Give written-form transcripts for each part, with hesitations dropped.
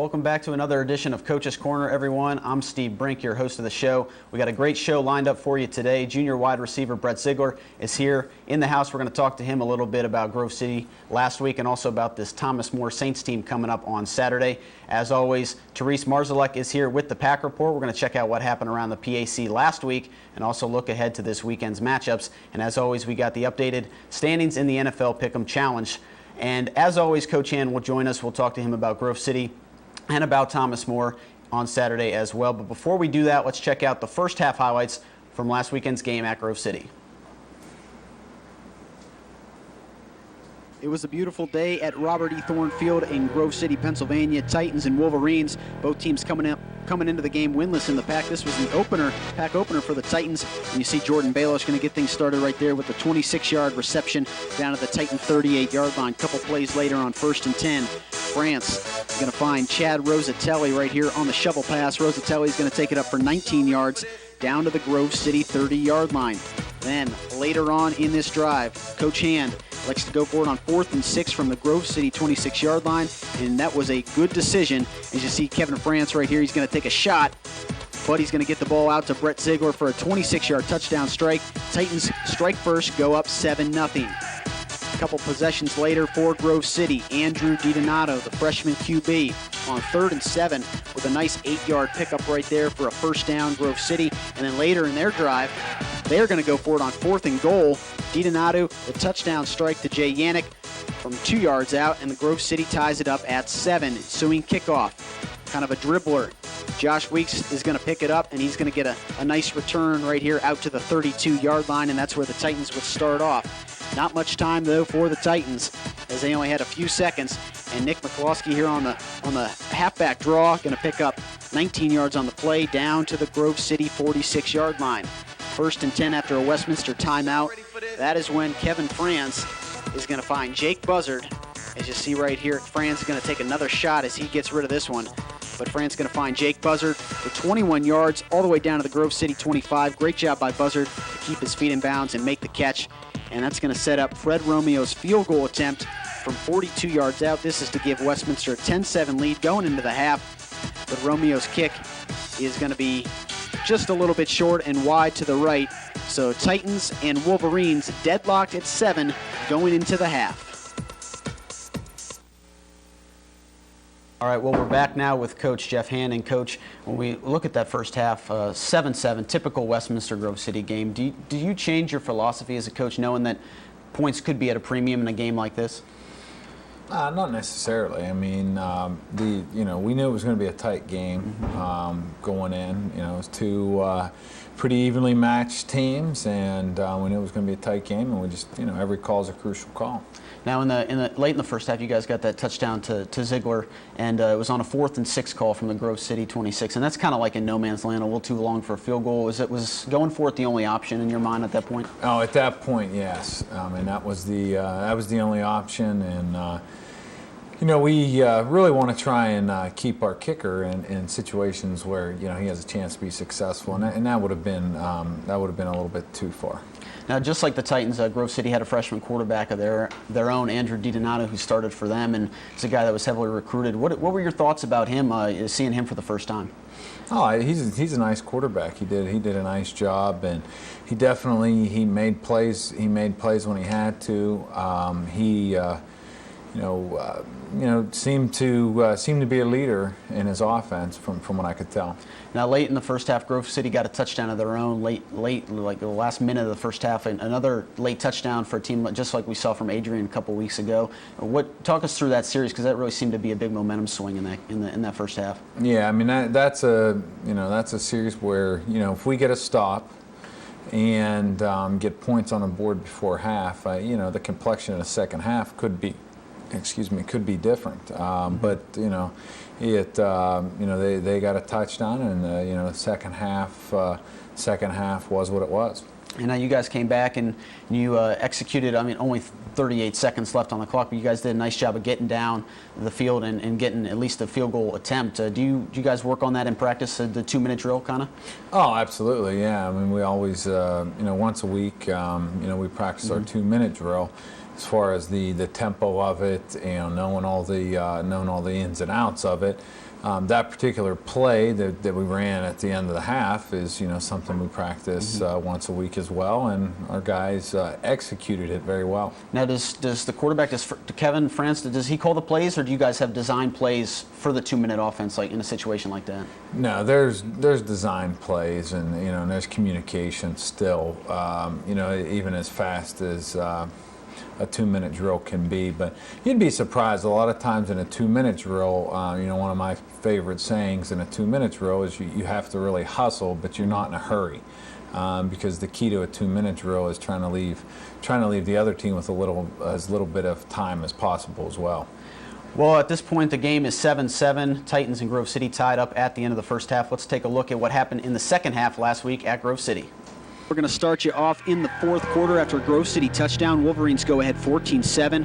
Welcome back to another edition of Coach's Corner, everyone. I'm Steve Brink, your host of the show. We got a great show lined up for you today. Junior wide receiver Brett Ziegler is here in the house. We're going to talk to him a little bit about Grove City last week and also about this Thomas More Saints team coming up on Saturday. As always, Therese Marzalek is here with the Pack Report. We're going to check out what happened around the PAC last week and also look ahead to this weekend's matchups. And as always, we got the updated standings in the NFL Pick'em Challenge. And as always, Coach Han will join us. We'll talk to him about Grove City and about Thomas More on Saturday as well. But before we do that, let's check out the first half highlights from last weekend's game at Grove City. It was a beautiful day at Robert E. Thorne Field in Grove City, Pennsylvania. Titans and Wolverines, both teams coming into the game winless in the Pack. This was the Pack opener for the Titans. And you see Jordan Bayless going to get things started right there with the 26-yard reception down at the Titan 38-yard line. Couple plays later on 1st and 10. France is going to find Chad Rosatelli right here on the shovel pass. Rosatelli is going to take it up for 19 yards down to the Grove City 30-yard line. Then later on in this drive, Coach Hand likes to go for it on 4th and 6 from the Grove City 26-yard line, and that was a good decision. As you see Kevin France right here, he's going to take a shot, but he's going to get the ball out to Brett Ziegler for a 26-yard touchdown strike. Titans strike first, go up 7-0. A couple possessions later for Grove City, Andrew DiDonato, the freshman QB, on 3rd and 7 with a nice 8-yard pickup right there for a first down, Grove City. And then later in their drive, they're going to go for it on 4th and goal. DiDonato, the touchdown strike to Jay Yannick from 2 yards out, and the Grove City ties it up at 7. Ensuing kickoff, kind of a dribbler. Josh Weeks is going to pick it up, and he's going to get a nice return right here out to the 32-yard line, and that's where the Titans would start off. Not much time, though, for the Titans, as they only had a few seconds. And Nick McCloskey here on the halfback draw, going to pick up 19 yards on the play down to the Grove City 46-yard line. 1st and 10 after a Westminster timeout. That is when Kevin France is going to find Jake Buzzard. As you see right here, France is going to take another shot as he gets rid of this one. But France is going to find Jake Buzzard for 21 yards all the way down to the Grove City 25. Great job by Buzzard to keep his feet in bounds and make the catch. And that's going to set up Fred Romeo's field goal attempt from 42 yards out. This is to give Westminster a 10-7 lead going into the half. But Romeo's kick is going to be just a little bit short and wide to the right. So Titans and Wolverines deadlocked at 7 going into the half. All right, well, we're back now with Coach Jeff Hand. And Coach, when we look at that first half, 7-7, typical Westminster Grove City game, do you change your philosophy as a coach knowing that points could be at a premium in a game like this? Not necessarily. I mean, we knew it was going to be a tight game going in. It was two pretty evenly matched teams, and we knew it was going to be a tight game, and we just, every call is a crucial call. Now, late in the first half, you guys got that touchdown to Ziegler, and it was on a 4th and 6 call from the Grove City 26, and that's kind of like in no man's land, a little too long for a field goal. Was going for it the only option in your mind at that point? Oh, at that point, yes. And that was the only option, and we really want to try and keep our kicker in situations where he has a chance to be successful, and that would have been a little bit too far. Now, just like the Titans, Grove City had a freshman quarterback of their own, Andrew DiDonato, who started for them, and he's a guy that was heavily recruited. What were your thoughts about him, seeing him for the first time? Oh, he's a nice quarterback. He did a nice job, and he made plays. He made plays when he had to. Seemed to be a leader in his offense from what I could tell. Now, late in the first half, Grove City got a touchdown of their own late, like the last minute of the first half, and another late touchdown for a team just like we saw from Adrian a couple weeks ago. Talk us through that series, because that really seemed to be a big momentum swing in that first half. Yeah, I mean that's a series where if we get a stop and get points on the board before half, the complexion of the second half could be different. But they got a touchdown, and the second half was what it was. And now you guys came back and you executed, only 38 seconds left on the clock, but you guys did a nice job of getting down the field and getting at least a field goal attempt. Do you guys work on that in practice, the 2-minute drill kind of? Oh, absolutely, yeah. I mean, we always, once a week, we practice our 2-minute drill. As far as the tempo of it, knowing all the ins and outs of it, that particular play that we ran at the end of the half is, something we practice once a week as well, and our guys executed it very well. Now, does the quarterback, Kevin France, does he call the plays, or do you guys have design plays for the 2-minute offense, like in a situation like that? No, there's design plays, and and there's communication still. Even as fast as a 2-minute drill can be, but you'd be surprised a lot of times in a 2-minute drill. One of my favorite sayings in a 2-minute drill is you have to really hustle, but you're not in a hurry, because the key to a 2-minute drill is trying to leave the other team with as little bit of time as possible as well. Well, at this point, the game is 7-7. Titans and Grove City tied up at the end of the first half. Let's take a look at what happened in the second half last week at Grove City. We're going to start you off in the fourth quarter after a Grove City touchdown. Wolverines go ahead 14-7.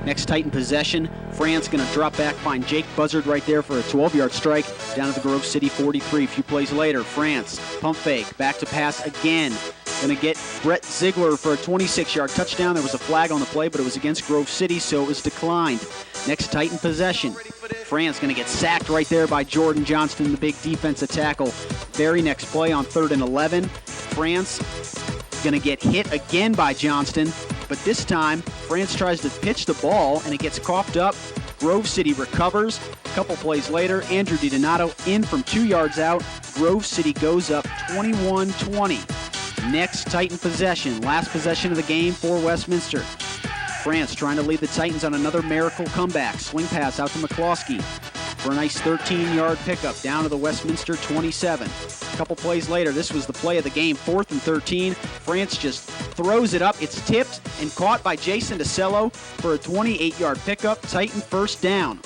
Next Titan possession. France going to drop back, find Jake Buzzard right there for a 12-yard strike down to the Grove City 43. A few plays later, France, pump fake, back to pass again. Going to get Brett Ziegler for a 26-yard touchdown. There was a flag on the play, but it was against Grove City, so it was declined. Next Titan possession. France going to get sacked right there by Jordan Johnston, the big defensive tackle. Very next play on 3rd and 11. France going to get hit again by Johnston, but this time France tries to pitch the ball and it gets coughed up. Grove City recovers. A couple plays later, Andrew DiDonato in from 2 yards out. Grove City goes up 21-20. Next Titan possession, last possession of the game for Westminster. France trying to lead the Titans on another miracle comeback. Swing pass out to McCloskey for a nice 13-yard pickup down to the Westminster 27. A couple plays later, this was the play of the game, 4th and 13. France just throws it up. It's tipped and caught by Jason DeCello for a 28-yard pickup. Titan first down.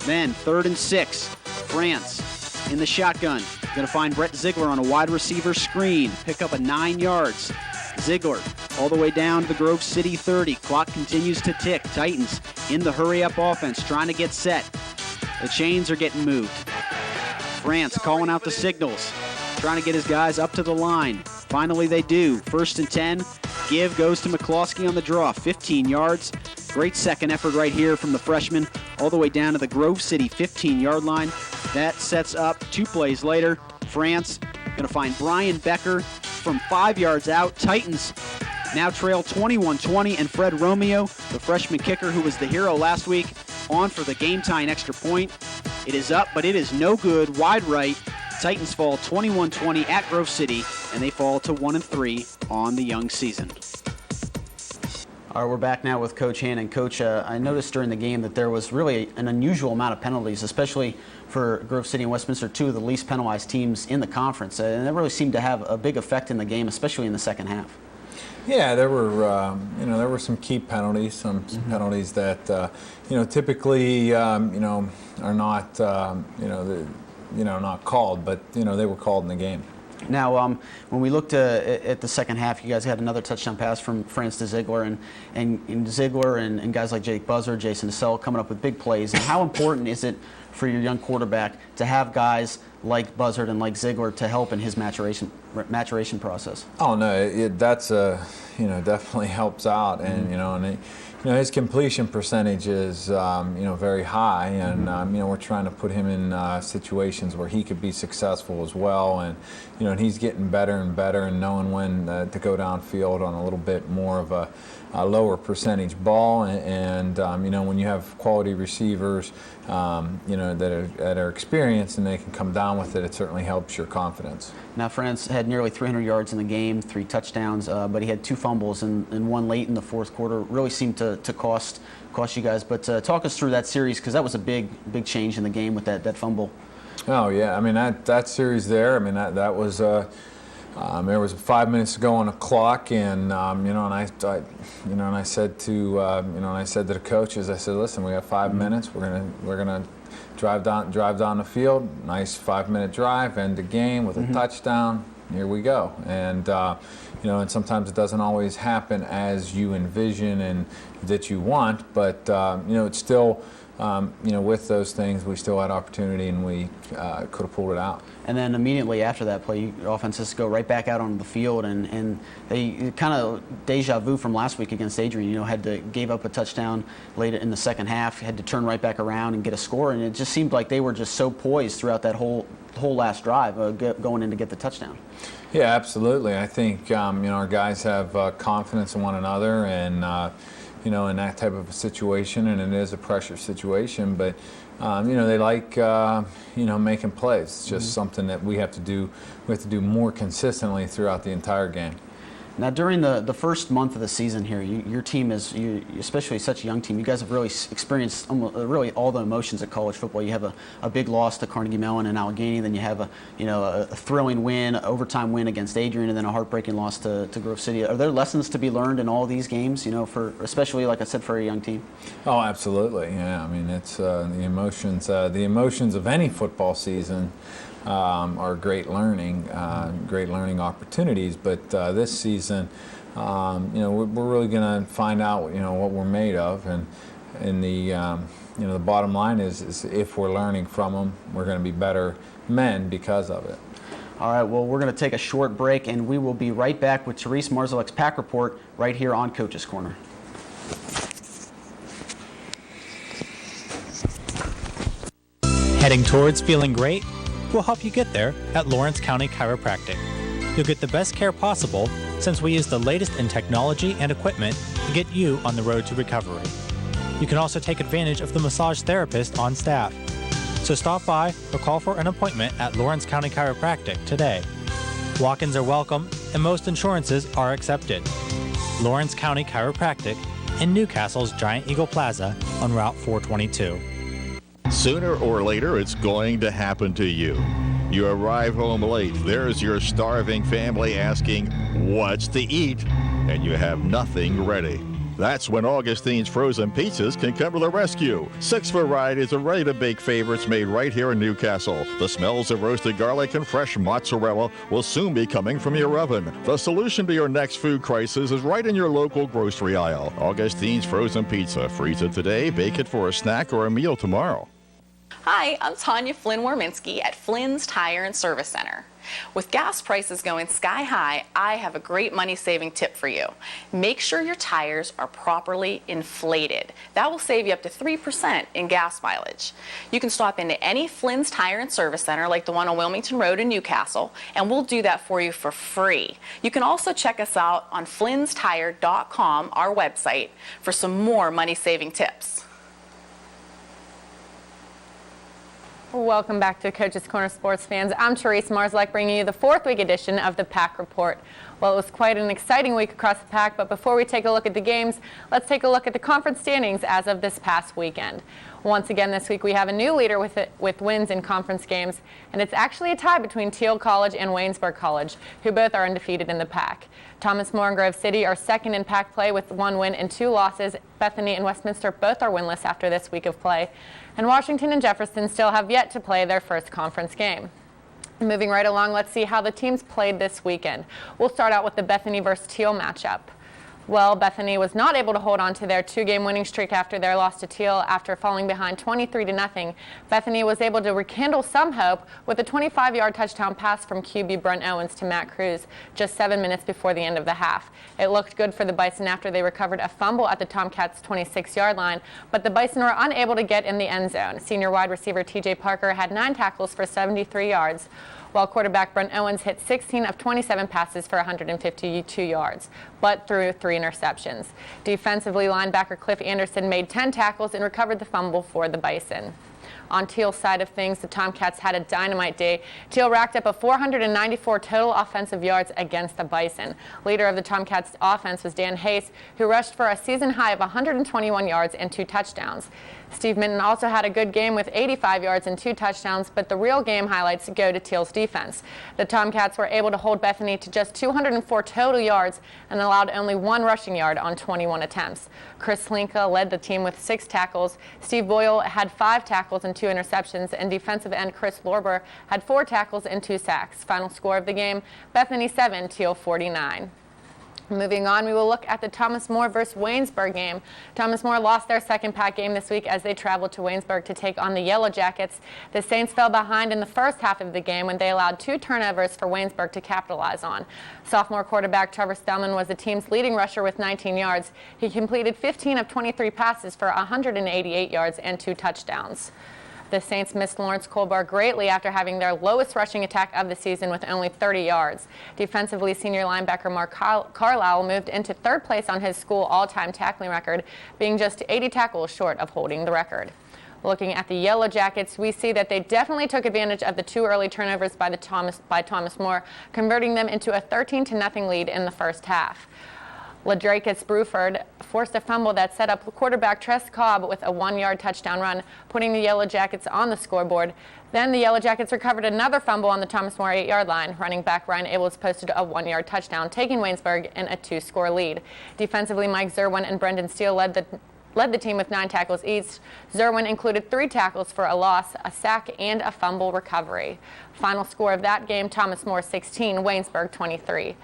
Then 3rd and 6. France in the shotgun. Going to find Brett Ziegler on a wide receiver screen. Pick up a 9 yards. Ziegler all the way down to the Grove City 30. Clock continues to tick. Titans in the hurry-up offense, trying to get set. The chains are getting moved. France calling out the signals, trying to get his guys up to the line. Finally they do. 1st and 10. Give goes to McCloskey on the draw. 15 yards. Great second effort right here from the freshman all the way down to the Grove City 15-yard line. That sets up 2 plays later. France going to find Brian Becker from 5 yards out. Titans now trail 21-20, and Fred Romeo, the freshman kicker who was the hero last week, on for the game-tying extra point. It is up, but it is no good. Wide right. Titans fall 21-20 at Grove City, and they fall to 1-3 on the young season. All right, we're back now with Coach Han. And Coach, I noticed during the game that there was really an unusual amount of penalties, especially for Grove City and Westminster, 2 of the least penalized teams in the conference. And that really seemed to have a big effect in the game, especially in the second half. Yeah, there were some key penalties, some penalties that typically are not not called, but they were called in the game. Now, when we looked at the second half, you guys had another touchdown pass from France to Ziegler, and Ziegler and guys like Jake Buzzard, Jason DeCello coming up with big plays. And how important is it for your young quarterback to have guys like Buzzard and like Ziegler to help in his maturation process? Oh no, that's definitely helps out, and his completion percentage is very high, and we're trying to put him in situations where he could be successful as well, and and he's getting better and better, and knowing when to go downfield on a little bit more of a lower percentage ball, and when you have quality receivers that are experienced and they can come down with it, it certainly helps your confidence. Now, France had nearly 300 yards in the game, 3 touchdowns, but he had 2 fumbles and one late in the fourth quarter. Really seemed to cost you guys. But talk us through that series, because that was a big change in the game with that fumble. Oh yeah, I mean that series there. I mean that was. There was 5 minutes to go on the clock, and and I said to the coaches, I said, listen, we have 5 minutes. We're gonna drive down the field. Nice 5-minute drive, end the game with a touchdown. Here we go. And and sometimes it doesn't always happen as you envision and that you want, but it's still with those things, we still had opportunity, and we could have pulled it out. And then immediately after that play, offenses go right back out on the field, and they kind of deja vu from last week against Adrian. Gave up a touchdown late in the second half, had to turn right back around and get a score, and it just seemed like they were just so poised throughout that whole last drive, going in to get the touchdown. Yeah, absolutely. I think our guys have confidence in one another, and in that type of a situation, and it is a pressure situation, but they like making plays. It's just something that we have to do. We have to do more consistently throughout the entire game. Now, during the first month of the season here, your team especially such a young team, you guys have really experienced really all the emotions of college football. You have a big loss to Carnegie Mellon and Allegheny, then you have a thrilling win, overtime win against Adrian, and then a heartbreaking loss to Grove City. Are there lessons to be learned in all these games, for especially, like I said, for a young team? Oh, absolutely. Yeah, I mean, it's the emotions of any football season are great learning opportunities. But this season, we're really going to find out, what we're made of, and the bottom line is if we're learning from them, we're going to be better men because of it. All right, well, we're going to take a short break, and we will be right back with Therese Marzalek's Pack Report right here on Coach's Corner. Heading towards feeling great? We'll help you get there at Lawrence County Chiropractic. You'll get the best care possible since we use the latest in technology and equipment to get you on the road to recovery. You can also take advantage of the massage therapist on staff. So stop by or call for an appointment at Lawrence County Chiropractic today. Walk-ins are welcome and most insurances are accepted. Lawrence County Chiropractic in Newcastle's Giant Eagle Plaza on Route 422. Sooner or later, it's going to happen to you. You arrive home late. There's your starving family asking, what's to eat? And you have nothing ready. That's when Augustine's frozen pizzas can come to the rescue. 6 varieties of ready-to-bake favorites made right here in Newcastle. The smells of roasted garlic and fresh mozzarella will soon be coming from your oven. The solution to your next food crisis is right in your local grocery aisle. Augustine's frozen pizza. Freeze it today, bake it for a snack or a meal tomorrow. Hi, I'm Tanya Flynn-Warminski at Flynn's Tire and Service Center. With gas prices going sky high, I have a great money-saving tip for you. Make sure your tires are properly inflated. That will save you up to 3% in gas mileage. You can stop into any Flynn's Tire and Service Center like the one on Wilmington Road in Newcastle, and we'll do that for you for free. You can also check us out on flynnstire.com, our website, for some more money-saving tips. Welcome back to Coach's Corner, sports fans. I'm Therese Marzalek, bringing you the 4th week edition of the Pack Report. Well, it was quite an exciting week across the Pack, but before we take a look at the games, let's take a look at the conference standings as of this past weekend. Once again this week we have a new leader with wins in conference games, and it's actually a tie between Teal College and Waynesburg College, who both are undefeated in the Pack. Thomas More and Grove City are second in Pack play with 1 win and 2 losses. Bethany and Westminster both are winless after this week of play. And Washington and Jefferson still have yet to play their first conference game. Moving right along, let's see how the teams played this weekend. We'll start out with the Bethany versus Teal matchup. Well, Bethany was not able to hold on to their 2-game winning streak after their loss to Teal after falling behind 23-0. Bethany was able to rekindle some hope with a 25-yard touchdown pass from QB Brent Owens to Matt Cruz just 7 minutes before the end of the half. It looked good for the Bison after they recovered a fumble at the Tomcats' 26-yard line, but the Bison were unable to get in the end zone. Senior wide receiver TJ Parker had 9 tackles for 73 yards. While quarterback Brent Owens hit 16 of 27 passes for 152 yards, but threw 3 interceptions. Defensively, linebacker Cliff Anderson made 10 tackles and recovered the fumble for the Bison. On Teal's side of things, the Tomcats had a dynamite day. Teal racked up a 494 total offensive yards against the Bison. Leader of the Tomcats offense was Dan Hayes, who rushed for a season high of 121 yards and 2 touchdowns. Steve Minton also had a good game with 85 yards and 2 touchdowns, but the real game highlights go to Teal's defense. The Tomcats were able to hold Bethany to just 204 total yards and allowed only 1 rushing yard on 21 attempts. Chris Slinka led the team with 6 tackles. Steve Boyle had 5 tackles and 2 interceptions, and defensive end Chris Lorber had 4 tackles and 2 sacks. Final score of the game, Bethany 7, Teal 49. Moving on, we will look at the Thomas More versus Waynesburg game. Thomas More lost their second pack game this week as they traveled to Waynesburg to take on the Yellow Jackets. The Saints fell behind in the first half of the game when they allowed 2 turnovers for Waynesburg to capitalize on. Sophomore quarterback Trevor Spellman was the team's leading rusher with 19 yards. He completed 15 of 23 passes for 188 yards and 2 touchdowns. The Saints missed Lawrence Colbar greatly after having their lowest rushing attack of the season with only 30 yards. Defensively, senior linebacker Mark Carlisle moved into 3rd place on his school all-time tackling record, being just 80 tackles short of holding the record. Looking at the Yellow Jackets, we see that they definitely took advantage of the 2 early turnovers by Thomas More, converting them into a 13-0 lead in the first half. Ladrakus Bruford forced a fumble that set up quarterback Tress Cobb with a 1-yard touchdown run, putting the Yellow Jackets on the scoreboard. Then the Yellow Jackets recovered another fumble on the Thomas More 8-yard line. Running back Ryan Abels posted a 1-yard touchdown, taking Waynesburg in a 2-score lead. Defensively, Mike Zerwin and Brendan Steele led the team with 9 tackles each. Zerwin included 3 tackles for a loss, a sack, and a fumble recovery. Final score of that game, Thomas More 16, Waynesburg 23.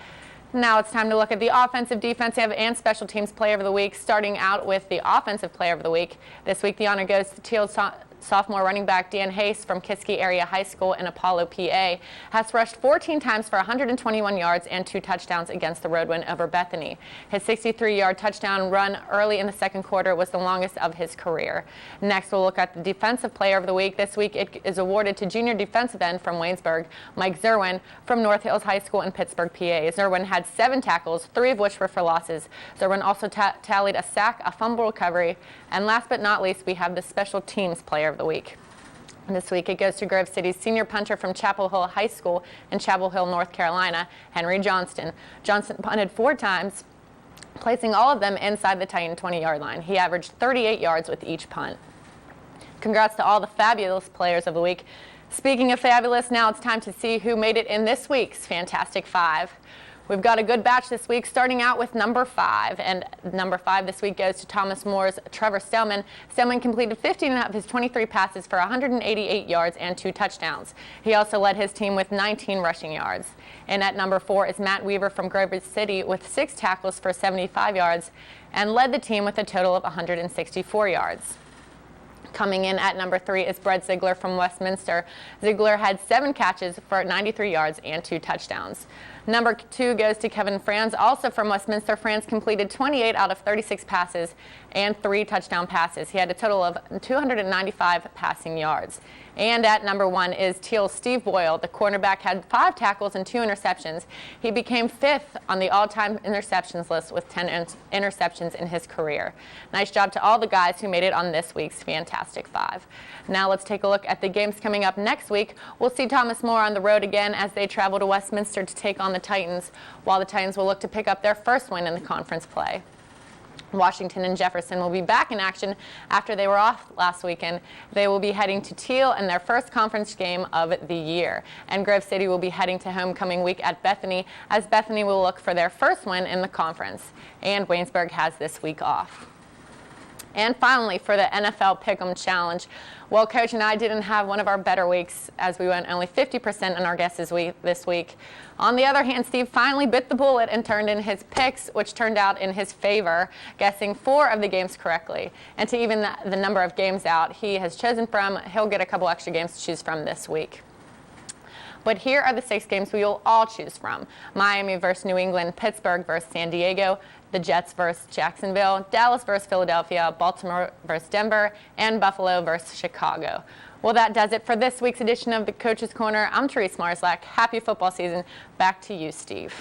Now it's time to look at the offensive, defensive, and special teams player of the week, starting out with the offensive player of the week. This week, the honor goes to Teal sophomore running back Dan Hayes from Kiski Area High School in Apollo, PA, has rushed 14 times for 121 yards and 2 touchdowns against the road win over Bethany. His 63-yard touchdown run early in the second quarter was the longest of his career. Next, we'll look at the defensive player of the week. This week, it is awarded to junior defensive end from Waynesburg, Mike Zerwin from North Hills High School in Pittsburgh, PA. Zerwin had 7 tackles, 3 of which were for losses. Zerwin also tallied a sack, a fumble recovery, and last but not least, we have the special teams player of the week. This week it goes to Grove City's senior punter from Chapel Hill High School in Chapel Hill, North Carolina, Henry Johnston. Johnston punted 4 times, placing all of them inside the Titan 20-yard line. He averaged 38 yards with each punt. Congrats to all the fabulous players of the week. Speaking of fabulous, now it's time to see who made it in this week's Fantastic Five. We've got a good batch this week, starting out with number 5. And number 5 this week goes to Thomas More's Trevor Stellman. Stellman completed 15 of his 23 passes for 188 yards and 2 touchdowns. He also led his team with 19 rushing yards. And at number 4 is Matt Weaver from Grove City with 6 tackles for 75 yards and led the team with a total of 164 yards. Coming in at number 3 is Brett Ziegler from Westminster. Ziegler had 7 catches for 93 yards and 2 touchdowns. Number 2 goes to Kevin Franz, also from Westminster. Franz completed 28 out of 36 passes and 3 touchdown passes. He had a total of 295 passing yards. And at number 1 is Teal's Steve Boyle. The cornerback had 5 tackles and 2 interceptions. He became 5th on the all-time interceptions list with 10 interceptions in his career. Nice job to all the guys who made it on this week's Fantastic Five. Now let's take a look at the games coming up next week. We'll see Thomas More on the road again as they travel to Westminster to take on the Titans, while the Titans will look to pick up their first win in the conference play. Washington and Jefferson will be back in action after they were off last weekend. They will be heading to Teal in their first conference game of the year. And Grove City will be heading to homecoming week at Bethany, as Bethany will look for their first win in the conference. And Waynesburg has this week off. And finally, for the NFL Pick'em Challenge, well, Coach and I didn't have one of our better weeks as we went only 50% in our guesses this week. On the other hand, Steve finally bit the bullet and turned in his picks, which turned out in his favor, guessing 4 of the games correctly. And to even the number of games out he has chosen from, he'll get a couple extra games to choose from this week. But here are the 6 games we will all choose from: Miami versus New England, Pittsburgh versus San Diego, the Jets versus Jacksonville, Dallas versus Philadelphia, Baltimore versus Denver, and Buffalo versus Chicago. Well, that does it for this week's edition of the Coach's Corner. I'm Therese Marslak. Happy football season. Back to you, Steve.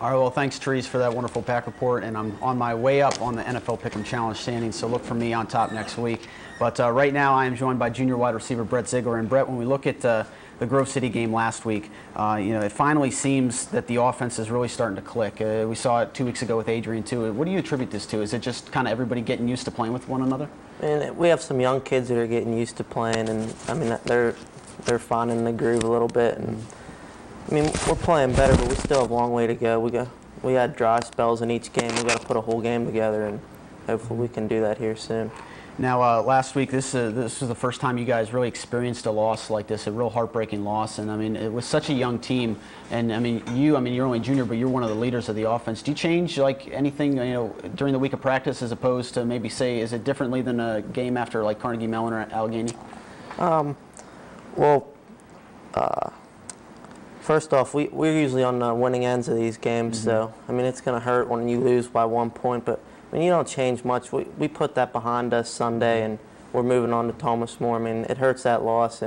All right, well, thanks, Therese, for that wonderful Pack report, and I'm on my way up on the NFL Pick'em Challenge standings, so look for me on top next week. But right now, I am joined by junior wide receiver Brett Ziegler. And Brett, when we look at the Grove City game last week, it finally seems that the offense is really starting to click. We saw it 2 weeks ago with Adrian, too. What do you attribute this to? Is it just kind of everybody getting used to playing with one another? And we have some young kids that are getting used to playing, and I mean they're finding the groove a little bit. And I mean we're playing better, but we still have a long way to go. We had dry spells in each game. We got to put a whole game together, and hopefully we can do that here soon. Now, last week, this was the first time you guys really experienced a loss like this, a real heartbreaking loss. And I mean, it was such a young team. And I mean, you're only junior, but you're one of the leaders of the offense. Do you change like anything, during the week of practice, as opposed to maybe say, is it differently than a game after like Carnegie Mellon or Allegheny? First off, we're usually on the winning ends of these games, so I mean, it's going to hurt when you lose by 1 point, but I mean, you don't change much. We put that behind us Sunday, and we're moving on to Thomas More. I mean, it hurts that loss,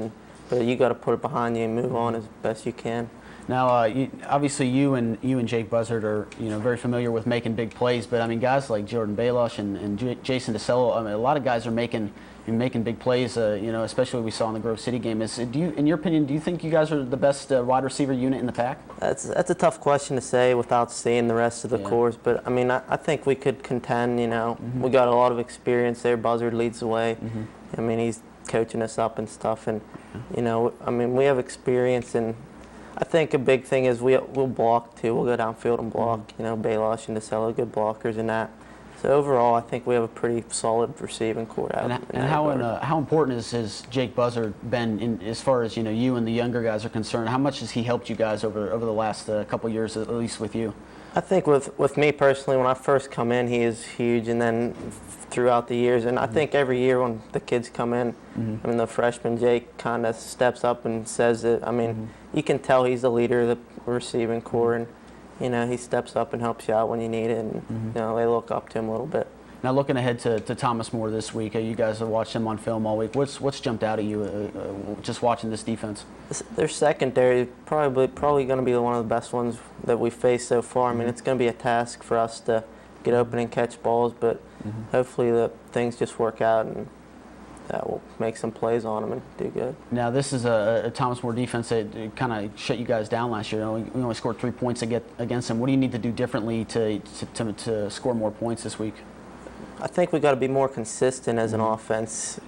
but you got to put it behind you and move on as best you can. Now, obviously, you and Jake Buzzard are very familiar with making big plays, but I mean, guys like Jordan Balosh and Jason DeCello, I mean, a lot of guys are making big plays. Especially what we saw in the Grove City game. In your opinion, do you think you guys are the best wide receiver unit in the pack? That's a tough question to say without seeing the rest of the course, but I mean, I think we could contend. We got a lot of experience there. Buzzard leads the way. I mean, he's coaching us up and stuff, and I mean, we have experience, and I think a big thing is we'll block too. We'll go downfield and block. Balosh and DeCello, good blockers in that. So overall, I think we have a pretty solid receiving core out. And how important has Jake Buzzard been as far as you and the younger guys are concerned? How much has he helped you guys over the last couple of years, at least with you? I think with me personally, when I first come in, he is huge, and then throughout the years, and I think every year when the kids come in, I mean, the freshman Jake kind of steps up and says it. I mean, you can tell he's the leader of the receiving core, and he steps up and helps you out when you need it, and they look up to him a little bit. Now, looking ahead to Thomas More this week, you guys have watched him on film all week. What's jumped out at you just watching this defense? Their secondary probably going to be one of the best ones that we've faced so far. I mean, it's going to be a task for us to get open and catch balls, but hopefully the things just work out and that will make some plays on them and do good. Now, this is a Thomas More defense that kind of shut you guys down last year. We only scored 3 points against them. What do you need to do differently to score more points this week? I think we got to be more consistent as an offense.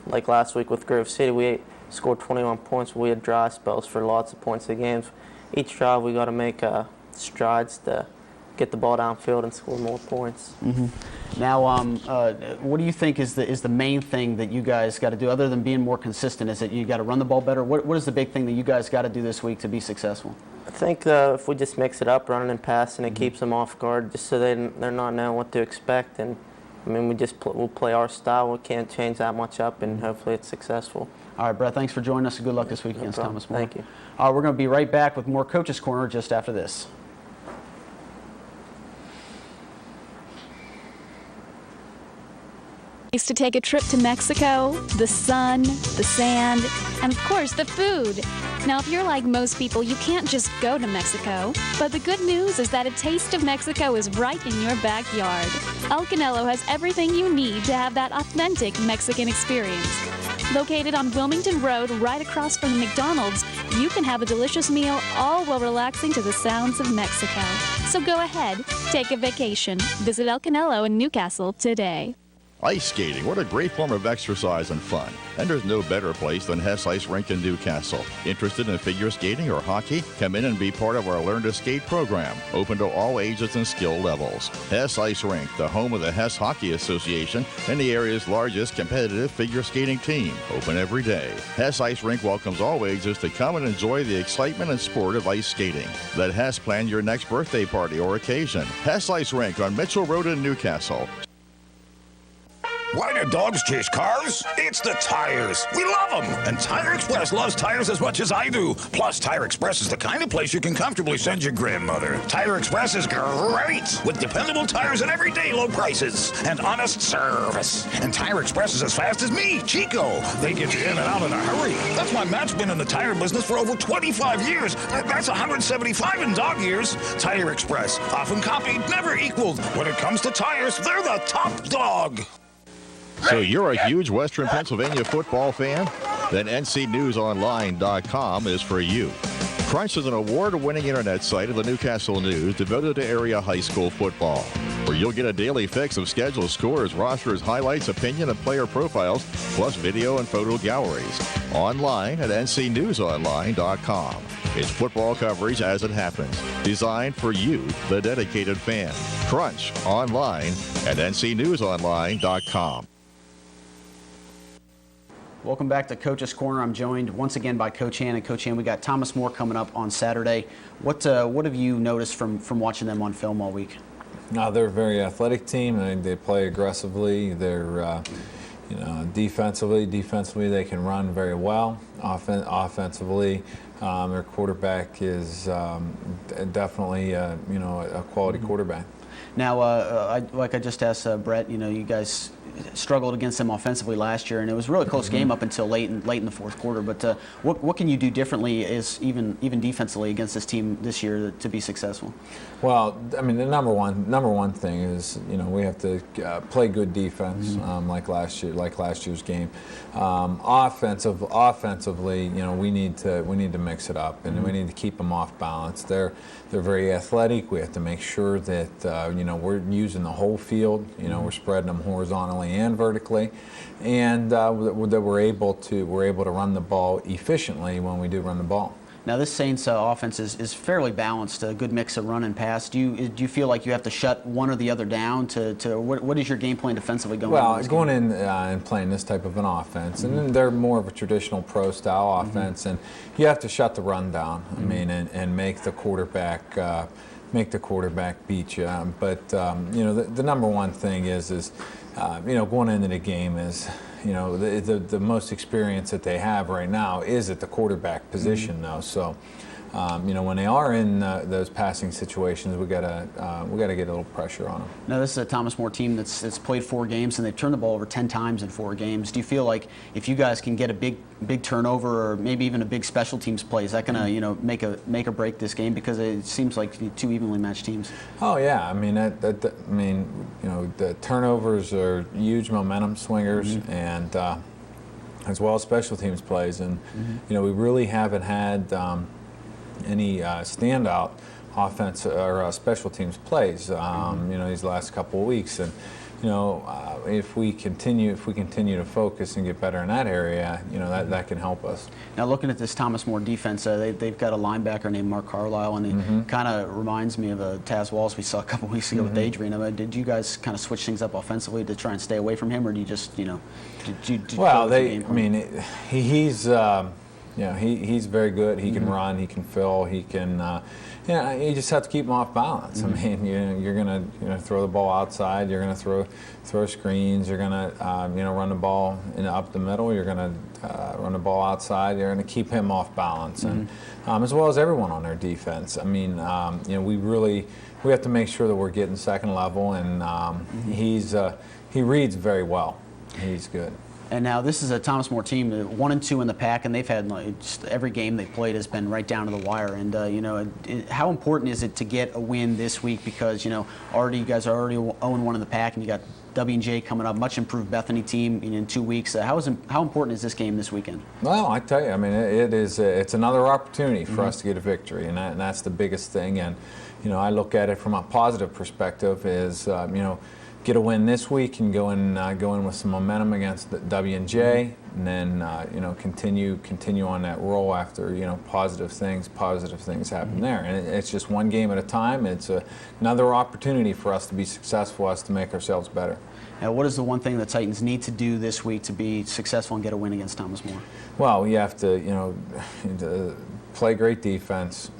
Like last week with Grove City, we scored 21 points, but we had dry spells for lots of points in games. Each drive, we got to make strides to get the ball downfield and score more points. Now, what do you think is the main thing that you guys got to do, other than being more consistent? Is it you got to run the ball better? What is the big thing that you guys got to do this week to be successful? I think if we just mix it up, running and passing, it keeps them off guard, just so they're not knowing what to expect. And I mean, we'll play our style. We can't change that much up, and hopefully it's successful. All right, Brett, thanks for joining us. Good luck this week against Thomas More. Thank you. We're going to be right back with more Coach's Corner just after this. To take a trip to Mexico, the sun, the sand, and of course the food. Now, if you're like most people, you can't just go to Mexico. But the good news is that a taste of Mexico is right in your backyard. El Canelo has everything you need to have that authentic Mexican experience. Located on Wilmington Road, right across from the McDonald's, you can have a delicious meal all while relaxing to the sounds of Mexico. So go ahead, take a vacation. Visit El Canelo in Newcastle today. Ice skating, what a great form of exercise and fun. And there's no better place than Hess Ice Rink in Newcastle. Interested in figure skating or hockey? Come in and be part of our Learn to Skate program, open to all ages and skill levels. Hess Ice Rink, the home of the Hess Hockey Association and the area's largest competitive figure skating team, open every day. Hess Ice Rink welcomes all ages to come and enjoy the excitement and sport of ice skating. Let Hess plan your next birthday party or occasion. Hess Ice Rink on Mitchell Road in Newcastle. Why do dogs chase cars? It's the tires. We love them. And Tire Express loves tires as much as I do. Plus, Tire Express is the kind of place you can comfortably send your grandmother. Tire Express is great, with dependable tires at everyday low prices and honest service. And Tire Express is as fast as me, Chico. They get you in and out in a hurry. That's why Matt's been in the tire business for over 25 years. That's 175 in dog years. Tire Express, often copied, never equaled. When it comes to tires, they're the top dog. So you're a huge Western Pennsylvania football fan? Then ncnewsonline.com is for you. Crunch is an award-winning internet site of the Newcastle News devoted to area high school football, where you'll get a daily fix of schedules, scores, rosters, highlights, opinion, and player profiles, plus video and photo galleries. Online at ncnewsonline.com. It's football coverage as it happens, designed for you, the dedicated fan. Crunch online at ncnewsonline.com. Welcome back to Coach's Corner. I'm joined once again by Coach Han. And Coach Han, we got Thomas More coming up on Saturday. What have you noticed from watching them on film all week? They're a very athletic team. They play aggressively. They're defensively they can run very well. Offensively, their quarterback is definitely a quality quarterback. Now, I just asked Brett, you guys struggled against them offensively last year, and it was a really close game up until late in the fourth quarter. But what can you do differently, even defensively, against this team this year to be successful? Well, I mean, the number one thing is we have to play good defense, like last year's game. Offensively, we need to mix it up, and we need to keep them off balance. They're very athletic. We have to make sure that we're using the whole field. We're spreading them horizontally and vertically, and that we're able to run the ball efficiently when we do run the ball. Now, this Saints offense is fairly balanced, a good mix of run and pass. Do you feel like you have to shut one or the other down to what is your game plan defensively going? Well, going in and playing this type of an offense, and then they're more of a traditional pro-style offense, and you have to shut the run down. I mean, and make the quarterback beat you. But the number one thing is going into the game is the most experience that they have right now is at the quarterback position though. So when they are in those passing situations, we gotta get a little pressure on them. Now, this is a Thomas More team that's played 4 games, and they've turned the ball over 10 times in 4 games. Do you feel like if you guys can get a big turnover, or maybe even a big special teams play, is that gonna make or break this game? Because it seems like 2 evenly matched teams. Oh yeah, I mean the turnovers are huge momentum swingers, and as well as special teams plays, and we really haven't had any standout offense or special teams plays these last couple of weeks, and if we continue to focus and get better in that area, that can help us. Now, looking at this Thomas More defense, they've got a linebacker named Mark Carlisle, and he kind of reminds me of Taz Wallace we saw a couple weeks ago with Adrian. Did you guys kind of switch things up offensively to try and stay away from him, or do you just he's very good. He can run. He can fill. He can. You just have to keep him off balance. I mean, you're gonna throw the ball outside. You're gonna throw screens. You're gonna run the ball up the middle. You're gonna run the ball outside. You're gonna keep him off balance, and as well as everyone on their defense. I mean, we have to make sure that we're getting second level, and he reads very well. He's good. And now this is a Thomas More team, 1-2 in the pack, and they've had just every game they've played has been right down to the wire. And how important is it to get a win this week? Because you guys are already 0-1 in the pack, and you got W&J coming up, much improved Bethany team in 2 weeks. How important is this game this weekend? Well, I tell you, I mean, it's another opportunity for us to get a victory, and that's the biggest thing. And I look at it from a positive perspective is get a win this week and go in with some momentum against the W&J, and then continue on that roll after positive things happen there. And it's just one game at a time. It's another opportunity for us to be successful, us to make ourselves better. Now, what is the one thing the Titans need to do this week to be successful and get a win against Thomas More? Well, we have to play great defense.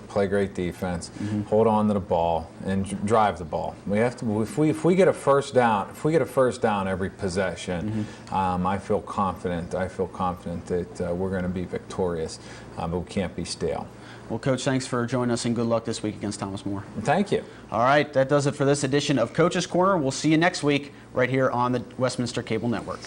Hold on to the ball and drive the ball. We have to. If we get a first down, every possession, I feel confident that we're going to be victorious. But we can't be stale. Well, Coach, thanks for joining us, and good luck this week against Thomas More. Thank you. All right, that does it for this edition of Coach's Corner. We'll see you next week right here on the Westminster Cable Network.